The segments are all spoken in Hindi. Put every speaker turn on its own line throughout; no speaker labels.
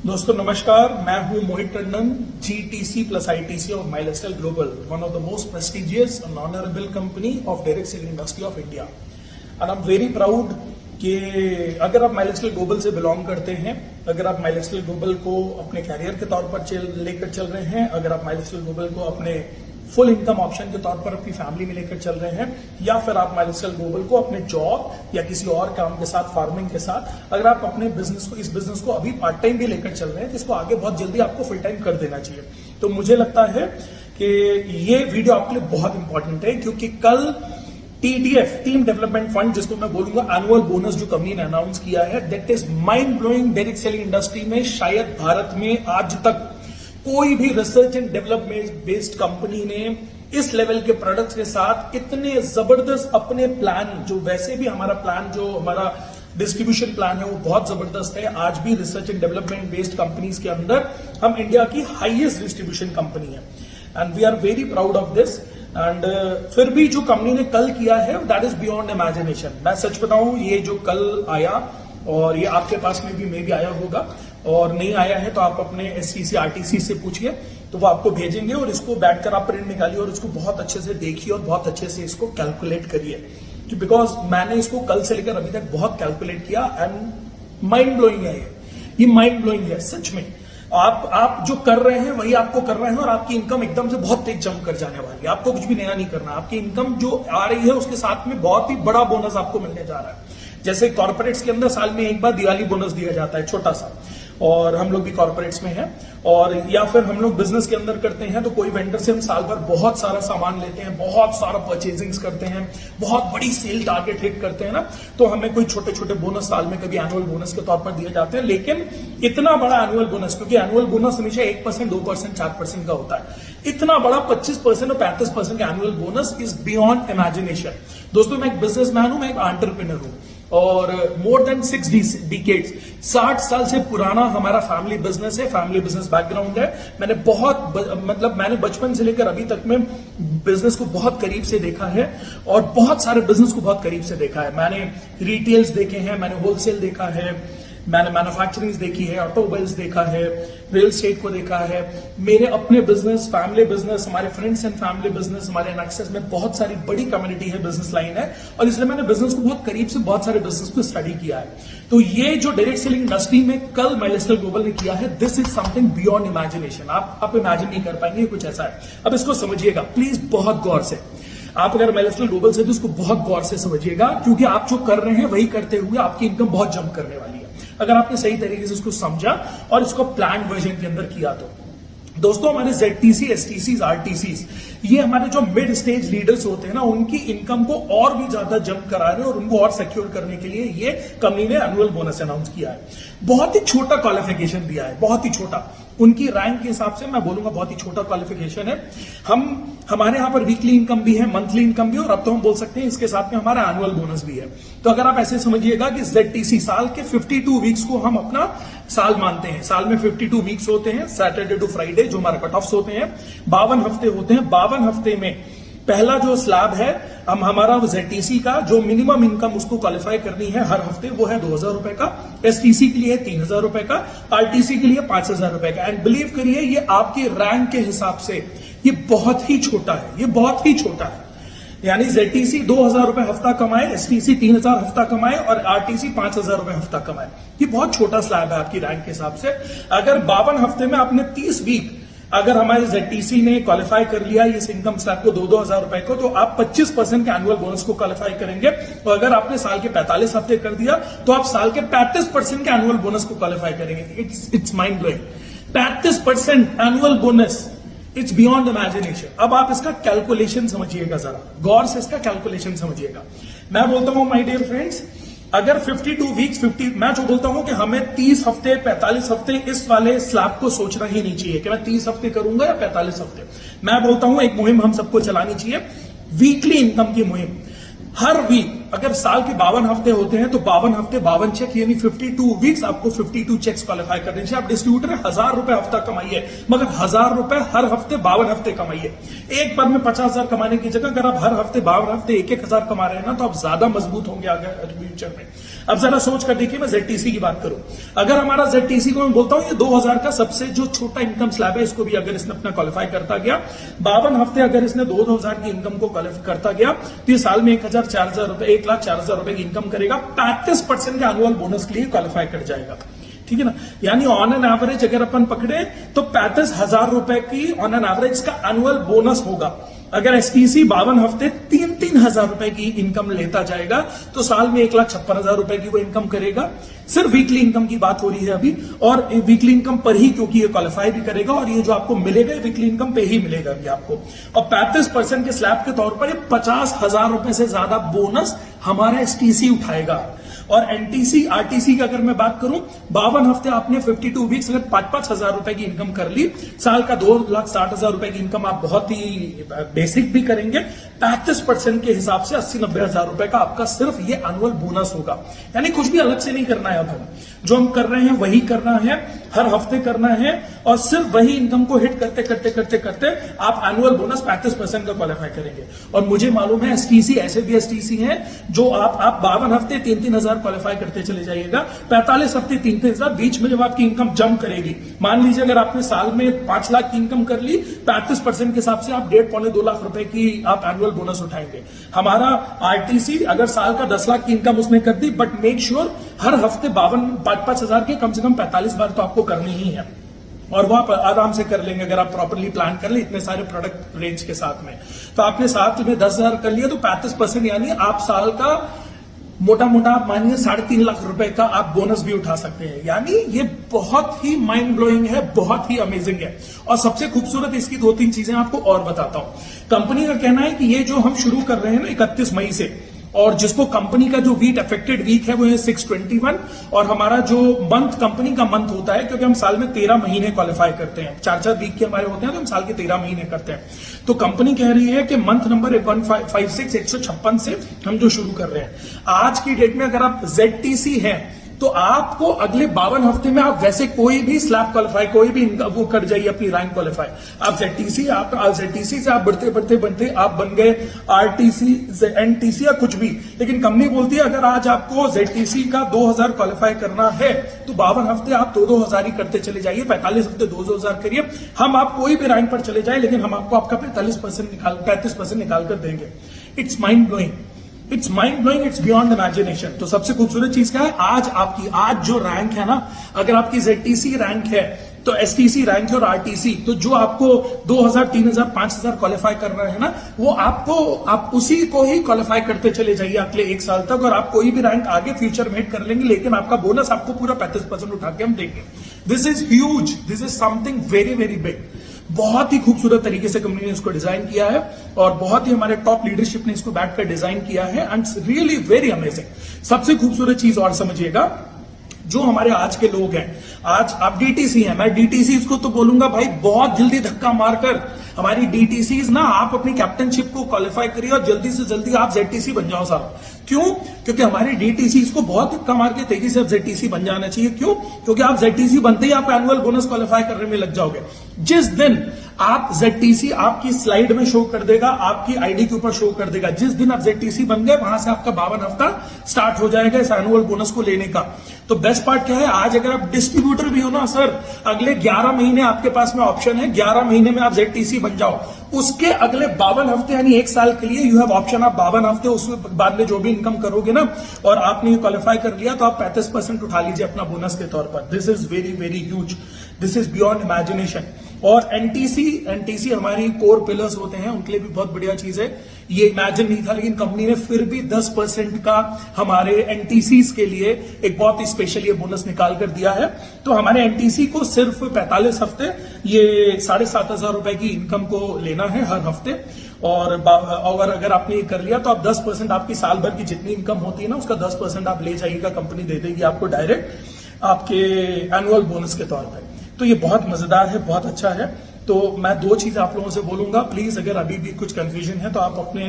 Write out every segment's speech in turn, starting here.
दोस्तों नमस्कार, मैं हूं Mohit Tandon, GTC plus ITC of Mylestyle global, one of the most prestigious and honourable company of direct selling industry of India. And I am very proud कि अगर आप माइलस्टाइल ग्लोबल से बिलोंग करते हैं, अगर आप माइलस्टाइल ग्लोबल को अपने कैरियर के तौर पर लेकर चल रहे हैं, अगर आप माइलस्टाइल ग्लोबल को अपने फुल इनकम ऑप्शन के तौर पर अपनी फैमिली में लेकर चल रहे हैं, या फिर आप माइलस्टाइल ग्लोबल को अपने जॉब या किसी और काम के साथ, फार्मिंग के साथ, अगर आप अपने बिजनेस को, इस बिजनेस को अभी पार्ट टाइम भी लेकर चल रहे हैं, तो इसको आगे बहुत जल्दी आपको फुल टाइम कर देना चाहिए। तो मुझे लगता है कि ये वीडियो आपके लिए बहुत इंपॉर्टेंट है, क्योंकि कल TDF, टीम डेवलपमेंट फंड, जिसको मैं बोलूंगा एनुअल बोनस, जो कंपनी ने अनाउंस किया है, that is mind blowing. Direct selling industry में शायद भारत में आज तक कोई भी research and development based company ने इस लेवल के प्रोडक्ट्स के साथ इतने जबरदस्त अपने प्लान, जो वैसे भी हमारा प्लान, जो हमारा डिस्ट्रीब्यूशन प्लान है, वो बहुत जबरदस्त है। आज भी research and development based companies के अंदर हम इंडिया की हाईएस्ट डिस्ट्रीब्यूशन कंपनी है, and we are very proud of this. And फिर भी जो कंपनी ने कल किया है, दैट इज बियॉन्ड इमेजिनेशन। मैं सच बताऊं, ये जो कल आया, और ये आपके पास में भी मे भी आया होगा, और नहीं आया है तो आप अपने STC RTC से पूछिए, तो वो आपको भेजेंगे, और इसको बैठकर आप प्रिंट निकालिए और इसको बहुत अच्छे से देखिए और बहुत अच्छे से इसको कैलकुलेट करिए, बिकॉज मैंने इसको कल से लेकर अभी तक बहुत कैलकुलेट किया, एंड माइंड ब्लोइंग है ये माइंड ब्लोइंग है सच में। आप जो कर रहे हैं वही आपको कर रहे हैं, और आपकी इनकम एकदम से बहुत तेज जंप कर जाने वाली है। आपको कुछ भी नया नहीं करना, आपकी इनकम जो आ रही है उसके साथ में बहुत ही बड़ा बोनस आपको मिलने जा रहा है। जैसे कॉर्पोरेट्स के अंदर साल में एक बार दिवाली बोनस दिया जाता है, छोटा सा, और हम लोग भी कॉर्पोरेट्स में हैं, और या फिर हम लोग बिजनेस के अंदर करते हैं, तो कोई वेंडर से हम साल भर बहुत सारा सामान लेते हैं, बहुत सारा परचेजिंग्स करते हैं, बहुत बड़ी सेल टारगेट हिट करते हैं ना, तो हमें कोई छोटे छोटे बोनस साल में कभी एनुअल बोनस के तौर पर दिए जाते हैं। लेकिन इतना बड़ा एनुअल बोनस, क्योंकि एनुअल बोनस हमेशा 1%, 2%, 4% का होता है, इतना बड़ा 25% और 35% का annual bonus is beyond imagination. दोस्तों, मैं एक बिजनेसमैन हूं, मैं एक एंटरप्रेन्योर हूं, और मोर देन 6 डिकेड्स, 60 साल से पुराना हमारा फैमिली बिजनेस है, फैमिली बिजनेस बैकग्राउंड है। मैंने बचपन से लेकर अभी तक में बिजनेस को बहुत करीब से देखा है, और बहुत सारे बिजनेस को बहुत करीब से देखा है। मैंने रिटेल्स देखे हैं, मैंने होलसेल देखा है, मैंने मैन्युफैक्चरिंग देखी है, ऑटोमोबाइल्स देखा है, रियल एस्टेट को देखा है। मेरे अपने बिजनेस, फैमिली बिजनेस, हमारे फ्रेंड्स एंड फैमिली बिजनेस, हमारे एक्सेस में बहुत सारी बड़ी कम्युनिटी है, बिजनेस लाइन है, और इसलिए मैंने बिजनेस को बहुत करीब से, बहुत सारे बिजनेस को स्टडी किया है। तो ये जो डायरेक्ट सेलिंग इंडस्ट्री में कल माइलस्टाइल ग्लोबल ने किया है, this is something beyond imagination. आप इमेजिन नहीं कर पाएंगे, कुछ ऐसा है। अब इसको समझिएगा प्लीज बहुत गौर से। आप अगर माइलस्टाइल ग्लोबल से, तो इसको बहुत गौर से समझिएगा, क्योंकि आप जो कर रहे हैं वही करते हुए आपकी इनकम बहुत जंप करने वाली है, अगर आपने सही तरीके से इसको समझा और इसको प्लान वर्जन के अंदर किया तो। दोस्तों, हमारे ZTC, STCs, RTCs, ये हमारे जो मिड स्टेज लीडर्स होते हैं ना, उनकी इनकम को और भी ज्यादा जंप कराने और उनको और सिक्योर करने के लिए ये कंपनी ने एनुअल बोनस अनाउंस किया है। बहुत ही छोटा क्वालिफिकेशन दिया है, बहुत ही छोटा, उनकी रैंक के हिसाब से मैं बोलूंगा बहुत ही छोटा क्वालिफिकेशन है। हमारे यहां पर वीकली इनकम भी है, मंथली इनकम भी, और अब तो हम बोल सकते हैं इसके साथ में हमारा एनुअल बोनस भी है। तो अगर आप ऐसे समझिएगा कि ZTC साल के 52 वीक्स को हम अपना साल मानते हैं। साल में 52 वीक्स होते हैं, सैटरडे टू फ्राइडे जो हमारे कट ऑफ्स होते हैं, 52 हफ्ते होते हैं। 52 हफ्ते में पहला जो स्लैब है हमारा ZTC का, जो मिनिमम इनकम उसको क्वालिफाई करनी है हर हफ्ते, वो है 2000 रुपए का। STC के लिए 3000 रुपए का, RTC के लिए 5000 रुपए का। एंड बिलीव करिए, ये आपकी रैंक के हिसाब से ये बहुत ही छोटा है, ये बहुत ही छोटा है। यानी ZTC 2000 रुपए हफ्ता कमाए, STC 3000 हफ्ता कमाए, और RTC 5000 रुपए हफ्ता कमाए। ये बहुत छोटा स्लैब है आपकी रैंक के हिसाब से। अगर 52 हफ्ते में आपने 30 वीक अगर हमारे ZTC ने क्वालिफाई कर लिया इस इनकम स्लैब को 2-2 हजार रुपए को, तो आप 25% के एनुअल बोनस को क्वालिफाई करेंगे। और अगर आपने साल के 45 हफ्ते कर दिया, तो आप साल के 35% के एनुअल बोनस को क्वालिफाई करेंगे। It's mind blowing. 35% annual bonus, it's beyond imagination. अब आप इसका कैलकुलेशन समझिएगा, जरा गौर से इसका कैलकुलेशन समझिएगा। मैं बोलता हूं माय डियर फ्रेंड्स, अगर 52 वीक्स, मैं जो बोलता हूं कि हमें 30 हफ्ते, 45 हफ्ते इस वाले स्लैब को सोचना ही नहीं चाहिए कि मैं 30 हफ्ते करूंगा या 45 हफ्ते। मैं बोलता हूं एक मुहिम हम सबको चलानी चाहिए, वीकली इनकम की मुहिम। हर वीक अगर साल के 52 हफ्ते होते हैं तो 52 हफ्ते 52 चेक यानी 52 वीक्स आपको 52 चेक्स क्वालिफाई करने चाहिए। आप डिस्ट्रीब्यूटर है, 1000 रुपए हफ्ता कमाइए, मगर 1000 रुपए हर हफ्ते 52 हफ्ते कमाइए। एक बार में 50,000 कमाने की जगह अगर आप हर हफ्ते 52 हफ्ते 1,000 कमा रहे हैं ना, तो आप ज्यादा मजबूत होंगे आगे फ्यूचर में। अब जरा सोच कर देखिए, मैं ZTC की बात करूं, अगर हमारा ZTC को मैं बोलता हूं ये 2000 का सबसे जो छोटा इनकम स्लैब है, इसको भी अगर इसने अपना क्वालिफाई करता गया, 52 हफ्ते अगर इसने 2000 की इनकम को क्वालिफाई करता गया, तो ये साल में 1,04,000 रुपए 1,04,000 रुपए की इनकम करेगा, 35% के एनुअल बोनस के लिए क्वालिफाई कर जाएगा। ठीक है ना, यानी ऑन एन एवरेज अगर अपन पकड़े तो 35,000 रुपए की ऑन एन एवरेज का एनुअल बोनस होगा। अगर STC 52 हफ्ते 3-3 हजार रुपए की इनकम लेता जाएगा तो साल में 1,56,000 रुपए की वो इनकम करेगा। सिर्फ वीकली इनकम की बात हो रही है अभी, और वीकली इनकम पर ही, क्योंकि ये क्वालिफाई भी करेगा और ये जो आपको मिलेगा वीकली इनकम पे ही मिलेगा अभी आपको। और 35% के स्लैब के तौर पर 50,000 रुपए से ज्यादा बोनस हमारा STC उठाएगा। और NTC RTC की अगर मैं बात करूं, 52 हफ्ते आपने 52 वीक्स अगर 5-5 हजार रुपए की इनकम कर ली, साल का 2,60,000 रुपए की इनकम आप बहुत ही बेसिक भी करेंगे, 35% के हिसाब से 80-90 हजार रुपए का आपका सिर्फ ये एनुअल बोनस होगा। यानी कुछ भी अलग से नहीं करना है, अब हम जो हम कर रहे हैं वही करना है, हर हफ्ते करना है, और सिर्फ वही इनकम को हिट करते करते करते करते आप एनुअल बोनस 35% का क्वालिफाई करेंगे। और मुझे मालूम है STC ऐसे भी STC हैं जो आप 52 हफ्ते 3-3 हजार क्वालिफाई करते चले जाइएगा, 45 हफ्ते 3-3 हजार, बीच में जब आपकी इनकम जंप करेगी, मान लीजिए अगर आपने साल में 5 लाख की इनकम कर ली, 35% के हिसाब से आप 1.5-2 लाख रुपए की आप एनुअल बोनस उठाएंगे। हमारा RTC अगर साल का 10 लाख की इनकम उसने कर दी, बट मेक श्योर हर हफ्ते 5-5 हजार के कम से कम 45 बार तो आपको करनी ही है, और वो आप आराम से कर लेंगे अगर आप प्रॉपरली प्लान कर ले इतने सारे प्रोडक्ट रेंज के साथ में। तो आपने साथ में 10,000 कर लिया तो 35%, यानी आप साल का मोटा मोटा आप मानिए 3.5 लाख रुपए का आप बोनस भी उठा सकते हैं। यानी ये बहुत ही माइंड ब्लोइंग है, बहुत ही अमेजिंग है। और सबसे खूबसूरत इसकी 2-3 चीजें आपको और बताता हूं। कंपनी का कहना है कि ये जो हम शुरू कर रहे हैं ना 31 मई से, और जिसको कंपनी का जो वीक अफेक्टेड वीक है वो है 621, और हमारा जो मंथ कंपनी का मंथ होता है, क्योंकि हम साल में 13 महीने क्वालिफाई करते हैं, 4-4 वीक के हमारे होते हैं, तो हम साल के 13 महीने करते हैं। तो कंपनी कह रही है कि मंथ नंबर 156 से हम जो शुरू कर रहे हैं, आज की डेट में अगर आप ZTC हैं तो आपको अगले 52 हफ्ते में आप वैसे कोई भी स्लैब क्वालिफाई, कोई भी वो कर जाइए अपनी रैंक क्वालिफाई। आप ZTC से आप बढ़ते आप बन गए RTC NTC या कुछ भी, लेकिन कंपनी बोलती है अगर आज आपको ZTC का 2000 क्वालिफाई करना है तो 52 हफ्ते आप 2-2 हजार ही करते चले जाइए, 45 हफ्ते 2-2 हजार करिए। हम आप कोई भी रैंक पर चले जाए, लेकिन हम आपको आपका 35% निकाल कर देंगे। It's mind blowing, it's mind blowing, it's beyond imagination. तो सबसे खूबसूरत चीज क्या है, आज जो रैंक है ना, अगर आपकी ZTC रैंक है तो STC रैंक है, और RTC तो जो आपको 2,000, 3,000, 5,000 क्वालिफाई करना है ना, वो आप उसी को ही क्वालिफाई करते चले जाइए अगले 1 साल तक, और आप कोई भी रैंक आगे फ्यूचर में हिट कर लेंगे, लेकिन आपका बोनस आपको पूरा 35% उठा के हम देंगे। This is huge, this is something very very big. बहुत ही खूबसूरत तरीके से कंपनी ने इसको डिजाइन किया है, और बहुत ही हमारे टॉप लीडरशिप ने इसको बैठकर डिजाइन किया है, एंड रियली वेरी अमेजिंग। सबसे खूबसूरत चीज और समझिएगा, जो हमारे आज के लोग हैं, आज आप DTC हैं, मैं DTC इसको तो बोलूंगा भाई बहुत जल्दी धक्का मारकर हमारी DTCs ना, आप अपनी कैप्टनशिप को क्वालिफाई करिए और जल्दी से जल्दी आप ZTC बन जाओ साहब। क्यों? क्योंकि हमारी DTCs को बहुत धक्का मार के तेजी से अब ZTC बन जाना चाहिए। क्यों? क्योंकि आप ZTC बनते ही आप एनुअल बोनस क्वालिफाई करने में लग जाओगे। जिस दिन आप ZTC आपकी स्लाइड में शो कर देगा, आपकी आईडी के ऊपर शो कर देगा, जिस दिन आप ZTC बन गए, वहां से आपका 52 हफ्ता स्टार्ट हो जाएगा इस एनुअल बोनस को लेने का। तो बेस्ट पार्ट क्या है, आज अगर आप डिस्ट्रीब्यूटर भी हो ना सर, अगले 11 महीने आपके पास में ऑप्शन है, 11 महीने में आप ZTC बन जाओ, उसके अगले 52 हफ्ते यानी 1 साल के लिए यू हैव ऑप्शन। आप 52 हफ्ते उसके बाद में जो भी इनकम करोगे ना, और आपने क्वालिफाई कर लिया, तो आप 35% उठा लीजिए अपना बोनस के तौर पर। This is very very huge, this is beyond imagination. और NTC हमारी कोर पिलर्स होते हैं, उनके लिए भी बहुत बढ़िया चीज है। ये इमेजिन नहीं था, लेकिन कंपनी ने फिर भी 10% का हमारे NTCs के लिए एक बहुत ही स्पेशल ये बोनस निकाल कर दिया है। तो हमारे NTC को सिर्फ 45 हफ्ते ये 7,500 रुपए की इनकम को लेना है हर हफ्ते, और अगर आपने ये कर लिया तो आप 10% आपकी साल भर की जितनी इनकम होती है ना, उसका 10% आप ले जाइएगा, कंपनी दे देगी आपको डायरेक्ट आपके एनुअल बोनस के तौर पर। तो ये बहुत मजेदार है, बहुत अच्छा है। तो मैं 2 चीज आप लोगों से बोलूंगा, प्लीज अगर अभी भी कुछ कंफ्यूजन है तो आप अपने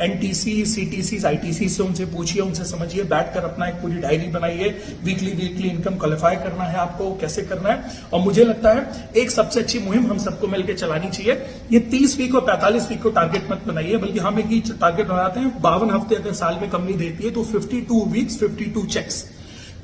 एनटीसी, सीटीसी, आईटीसी से उनसे पूछिए, उनसे समझिए, बैठकर अपना एक पूरी डायरी बनाइए, वीकली इनकम क्वालिफाई करना है आपको, कैसे करना है। और मुझे लगता है एक सबसे अच्छी मुहिम हम सबको मिलकर चलानी चाहिए। ये 30 वीक और 45 वीक को टारगेट मत बनाइए, बल्कि हम एक टारगेट बनाते हैं 52 हफ्ते अगर साल में कंपनी देती है तो 52 वीक्स 52 चेक्स,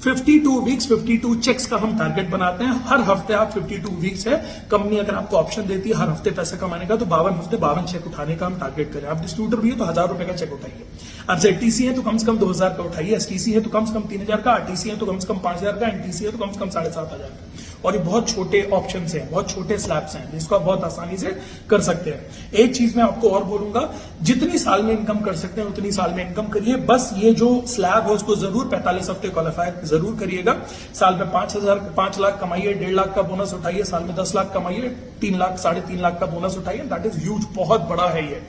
52 वीक्स 52 चेक्स का हम टारगेट बनाते हैं। हर हफ्ते आप 52 वीक्स है, कंपनी अगर आपको ऑप्शन देती है हर हफ्ते पैसा कमाने का, तो 52 हफ्ते 52 चेक उठाने का हम टारगेट करें। आप डिस्ट्रीब्यूटर भी है तो 1000 रुपए का चेक उठाइए, आप जेटीसी है तो कम से कम 2000 का उठाइए, एसटीसी है तो कम से कम 3000 का, आरटीसी है तो कम से कम 5000 का, एनटीसी है तो कम से कम 7500 का। और ये बहुत छोटे ऑप्शन हैं, बहुत छोटे स्लैब्स हैं जिसको आप बहुत आसानी से कर सकते हैं। एक चीज मैं आपको और बोलूंगा, जितनी साल में इनकम कर सकते हैं उतनी साल में इनकम करिए। बस ये जो स्लैब है उसको जरूर 45 हफ्ते क्वालिफाई जरूर करिएगा। साल में 5 लाख कमाइए, 1.5 लाख का बोनस उठाइए, साल में 10 लाख कमाइए, 3 लाख 3.5 लाख का बोनस उठाइए। दैट इज ह्यूज, बहुत बड़ा है ये।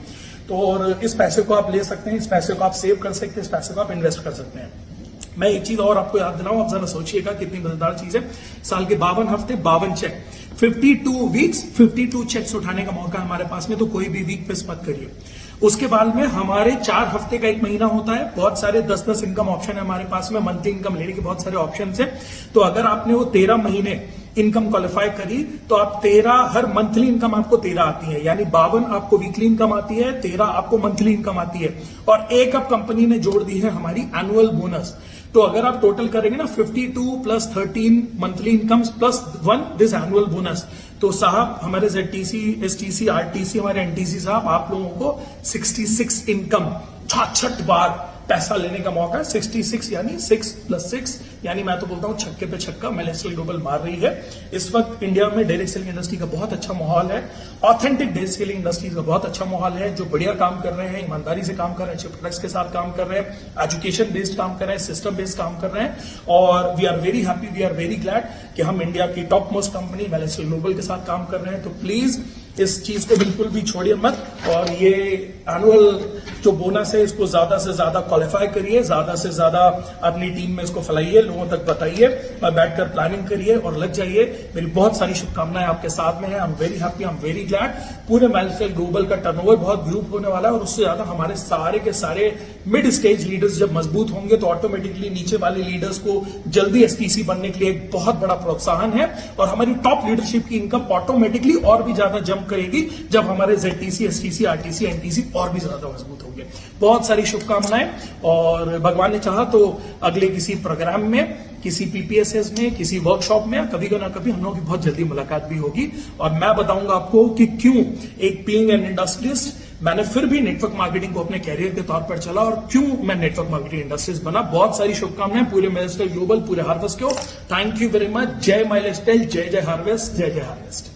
तो और इस पैसे को आप ले सकते हैं, इस पैसे को आप सेव कर सकते हैं, इस पैसे को आप इन्वेस्ट कर सकते हैं। मैं एक चीज और आपको याद दिलाऊं, आप जरा सोचिएगा कितनी मजेदार चीज है। साल के 52 हफ्ते 52 चेक, 52 वीक्स 52 चेक्स उठाने का मौका हमारे पास में, तो कोई भी वीक मिस मत करिए। उसके बाद में हमारे 4 हफ्ते का 1 महीना होता है, बहुत सारे 10-10 इनकम ऑप्शन है हमारे पास में, मंथली इनकम लेने के बहुत सारे ऑप्शन है। तो अगर आपने वो 13 महीने इनकम क्वालिफाई करी तो आप 13, हर मंथली इनकम आपको 13 आती है, यानी 52 आपको वीकली इनकम आती है, 13 आपको मंथली इनकम आती है, और एक अब कंपनी ने जोड़ दी है हमारी एनुअल बोनस। तो अगर आप टोटल करेंगे ना 52 plus 13 monthly incomes plus 1 this annual bonus, तो साहब हमारे जेटीसी, एसटीसी, आरटीसी, हमारे एनटीसी साहब, आप लोगों को 66 इनकम 66 बार पैसा लेने का मौका है। 66 यानी 6 + 6 यानी मैं तो बोलता हूं छक्के पे छक्का माइलेस्टल ग्लोबल मार रही है। इस वक्त इंडिया में डायरेक्ट सेलिंग इंडस्ट्री का बहुत अच्छा माहौल है, ऑथेंटिक डायरेक्ट सेलिंग इंडस्ट्री का बहुत अच्छा माहौल है। जो बढ़िया काम कर रहे हैं, ईमानदारी से काम कर रहे हैं, अच्छे प्रोडक्ट्स के साथ काम कर रहे हैं, एजुकेशन बेस्ड काम कर रहे हैं, सिस्टम बेस्ड काम कर रहे हैं, और we are very happy, we are very glad कि हम इंडिया की टॉप मोस्ट कंपनी माइलेस्टल ग्लोबल के साथ काम कर रहे हैं। तो प्लीज इस चीज को बिल्कुल भी छोड़िए मत, और ये एनुअल जो बोनस है इसको ज्यादा से ज्यादा क्वालिफाई करिए, ज्यादा से ज्यादा अपनी टीम में इसको फैलाइए, लोगों तक बताइए, और बैठकर प्लानिंग करिए और लग जाइए। मेरी बहुत सारी शुभकामनाएं आपके साथ में है। आई am very happy, I am very glad. पूरे माइलस्टोन ग्लोबल का टर्नओवर बहुत ग्रुप होने वाला है, और उससे ज्यादा हमारे सारे के सारे मिड स्टेज लीडर्स जब मजबूत होंगे तो ऑटोमेटिकली नीचे वाले लीडर्स को जल्दी एसटीसी बनने के लिए एक बहुत बड़ा प्रोत्साहन है, और हमारी टॉप लीडरशिप की इनकम ऑटोमेटिकली और भी ज्यादा जंप करेगी जब हमारे जेटीसी, एसटीसी, आरटीसी, एनटीसी और भी ज्यादा मजबूत होंगे। बहुत सारी शुभकामनाएं, और भगवान ने चाहा तो अगले किसी प्रोग्राम में, किसी पीपीएसएस में, किसी वर्कशॉप में कभी ना कभी हम लोगों की बहुत जल्दी मुलाकात भी होगी, और मैं बताऊंगा आपको कि क्यों एक बीइंग एन इंडस्ट्रियलिस्ट मैंने फिर भी नेटवर्क मार्केटिंग को अपने कैरियर के तौर पर चला, और क्यों मैं नेटवर्क मार्केटिंग इंडस्ट्रीज बना। बहुत सारी शुभकामनाएं पूरे माइलस्टोन ग्लोबल, पूरे हार्वेस्ट को। Thank you very much. जय माइलस्टोन, जय जय हार्वेस्ट, जय जय हार्वेस्ट।